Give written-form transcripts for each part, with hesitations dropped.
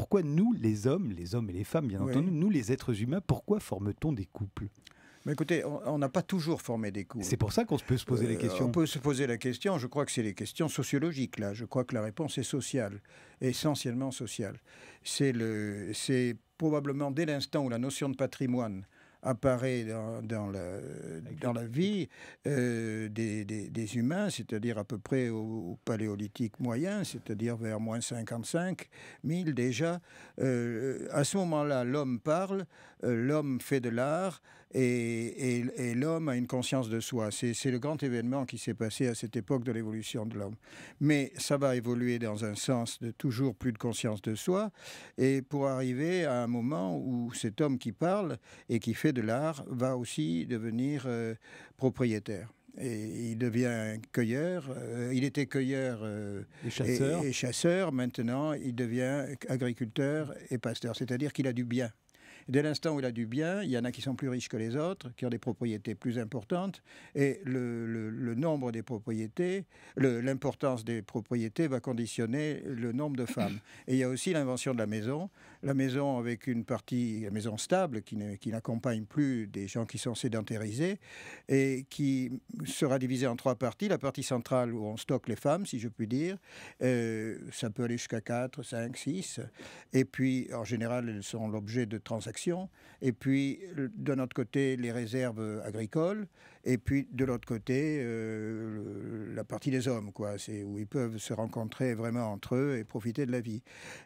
pourquoi nous, les hommes et les femmes, bien Oui. entendu, nous, les êtres humains, pourquoi forme-t-on des couples? Mais écoutez, on n'a pas toujours formé des couples. C'est pour ça qu'on peut se poser la question. On peut se poser la question, je crois que c'est les questions sociologiques, là. Je crois que la réponse est sociale, essentiellement sociale. C'est probablement dès l'instant où la notion de patrimoine apparaît dans la vie des humains, c'est-à-dire à peu près au paléolithique moyen, c'est-à-dire vers moins 55 000 déjà. À ce moment-là, l'homme parle, l'homme fait de l'art et l'homme a une conscience de soi. C'est le grand événement qui s'est passé à cette époque de l'évolution de l'homme. Mais ça va évoluer dans un sens de toujours plus de conscience de soi et pour arriver à un moment où cet homme qui parle et qui fait de l'art va aussi devenir propriétaire. Et il devient cueilleur. Il était cueilleur et chasseur. Maintenant, il devient agriculteur et pasteur. C'est-à-dire qu'il a du bien. Dès l'instant où il a du bien, il y en a qui sont plus riches que les autres, qui ont des propriétés plus importantes, et le nombre des propriétés, l'importance des propriétés va conditionner le nombre de femmes. Et il y a aussi l'invention de la maison avec une partie, la maison stable, qui n'accompagne plus des gens qui sont sédentarisés, et qui sera divisée en 3 parties. La partie centrale où on stocke les femmes, si je puis dire, ça peut aller jusqu'à 4, 5, 6, et puis en général elles sont l'objet de transactions. Et puis, de notre côté, les réserves agricoles. Et puis, de l'autre côté, la partie des hommes, quoi. C'est où ils peuvent se rencontrer vraiment entre eux et profiter de la vie.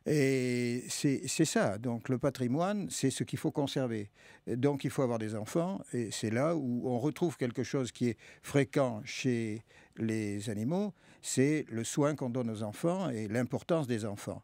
Et c'est ça. Donc, le patrimoine, c'est ce qu'il faut conserver. Donc, il faut avoir des enfants. Et c'est là où on retrouve quelque chose qui est fréquent chez les animaux. C'est le soin qu'on donne aux enfants et l'importance des enfants.